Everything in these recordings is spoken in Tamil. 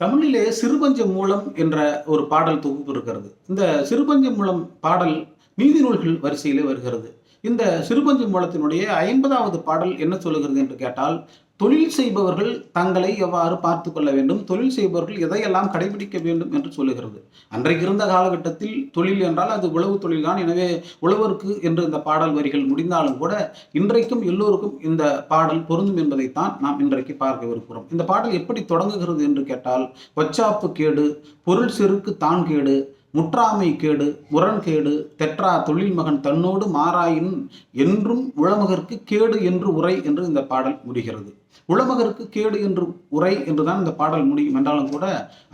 தமிழிலே சிறுபஞ்ச மூலம் என்ற ஒரு பாடல் தொகுப்பு இருக்கிறது. இந்த சிறுபஞ்ச மூலம் பாடல் நீதிநூல்கள் வரிசையிலே வருகிறது. இந்த சிறுபஞ்ச மூலத்தினுடைய 50வது பாடல் என்ன சொல்லுகிறது என்று கேட்டால், தொழில் செய்பவர்கள் தங்களை எவ்வாறு பார்த்துக் கொள்ள வேண்டும், தொழில் செய்பவர்கள் எதையெல்லாம் கடைபிடிக்க வேண்டும் என்று சொல்லுகிறது. அன்றைக்கு இருந்த காலகட்டத்தில் தொழில் என்றால் அது உழவு தொழில்தான். எனவே உழவருக்கு என்று இந்த பாடல் வரிகள் முடிந்தாலும் கூட, இன்றைக்கும் எல்லோருக்கும் இந்த பாடல் பொருந்தும் என்பதைத்தான் நாம் இன்றைக்கு பார்க்கவிருக்கிறோம். இந்த பாடல் எப்படி தொடங்குகிறது என்று கேட்டால், "ஒச்சாப்பு கேடு, பொருள் செருக்கு தான் கேடு, முற்றாமை கேடு, முரண் கேடு, தெற்றா தொழில் மகன் தன்னோடு மாறாயின் என்றும் உளமகற்கு கேடு என்று உரை" என்று இந்த பாடல் முடிகிறது. உளமகருக்கு கேடு என்று உரை என்றுதான் இந்த பாடல் முடியும் என்றாலும் கூட,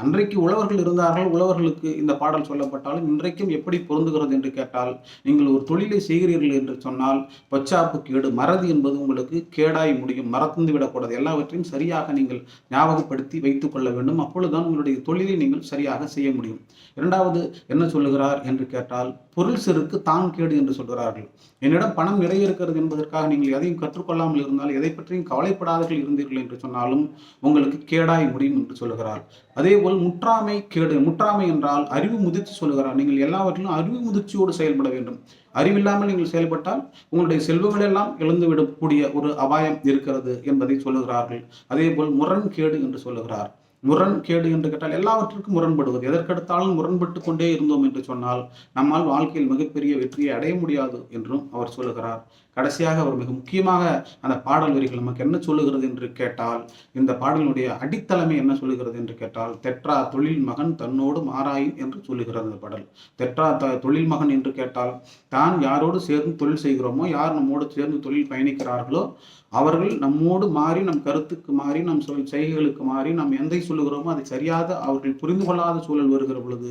அன்றைக்கு உழவர்கள் இருந்தார்கள். உழவர்களுக்கு இந்த பாடல் சொல்லப்பட்டாலும் இன்றைக்கும் எப்படி பொருந்துகிறது என்று கேட்டால், நீங்கள் ஒரு தொழிலை செய்கிறீர்கள் என்று சொன்னால், "பச்சாப்பு கேடு", மறதி என்பது உங்களுக்கு கேடாய் முடியும். மறந்து விடக்கூடாது. எல்லாவற்றையும் சரியாக நீங்கள் ஞாபகப்படுத்தி வைத்துக் கொள்ள வேண்டும். அப்பொழுதுதான் உங்களுடைய தொழிலை நீங்கள் சரியாக செய்ய முடியும். இரண்டாவது என்ன சொல்லுகிறார் என்று கேட்டால், பொருள் செருக்கு தான் கேடு என்று சொல்கிறார்கள். என்னிடம் பணம் நிறைய இருக்கிறது என்பதற்காக நீங்கள் எதையும் கற்றுக்கொள்ளாமல் இருந்தால், எதை பற்றியும் கவலைப்படாதீர்கள் இருந்தீர்கள் என்று சொன்னாலும் உங்களுக்கு கேடாய் முடியும் என்று சொல்லுகிறார். அதேபோல் முற்றாமை கேடு. முற்றாமை என்றால் அறிவு முதிர்ச்சி சொல்லுகிறார். நீங்கள் எல்லாவற்றிலும் அறிவு முதிர்ச்சியோடு செயல்பட வேண்டும். அறிவில்லாமல் நீங்கள் செயல்பட்டால் உங்களுடைய செல்வங்கள் எல்லாம் இழந்துவிடக்கூடிய ஒரு அபாயம் இருக்கிறது என்பதை சொல்லுகிறார்கள். அதேபோல் முரண் கேடு என்று சொல்லுகிறார். முரண் கேடு என்று கேட்டால் எல்லாவற்றிற்கும் முரண்படுவது. எதற்கெடுத்தாலும் முரண்பட்டு கொண்டே இருந்தோம் என்று சொன்னால் நம்மால் வாழ்க்கையில் மிகப்பெரிய வெற்றியை அடைய முடியாது என்றும் அவர் சொல்லுகிறார். கடைசியாக அவர் மிக முக்கியமாக அந்த பாடல் வரிகள் நமக்கு என்ன சொல்லுகிறது என்று கேட்டால், இந்த பாடலுடைய அடித்தளமே என்ன சொல்லுகிறது என்று கேட்டால், "தெற்றா தொழில் மகன் தன்னோடு மாறாயின்" என்று சொல்லுகிறது அந்த பாடல். தெற்றா தொழில் மகன் என்று கேட்டால், தான் யாரோடு சேர்ந்து தொழில் செய்கிறோமோ, யார் நம்மோடு சேர்ந்து தொழில் பயணிக்கிறார்களோ அவர்கள் நம்மோடு மாறி, நம் கருத்துக்கு மாறி, நம் செய்கைகளுக்கு மாறி, நாம் எதை சொல்லுகிறோமோ அதை சரியாக அவர்கள் புரிந்து கொள்ளாத சூழல் வருகிற பொழுது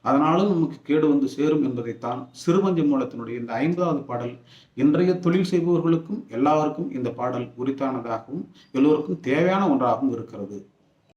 அதனாலும் நமக்கு கேடு வந்து சேரும் என்பதைத்தான் சிறுபஞ்ச மூலத்தினுடைய இந்த 50வது பாடல் இன்றைய தொழில் செய்பவர்களுக்கும் எல்லாருக்கும் இந்த பாடல் உரித்தானதாகவும் எல்லோருக்கும் தேவையான ஒன்றாகவும் இருக்கிறது.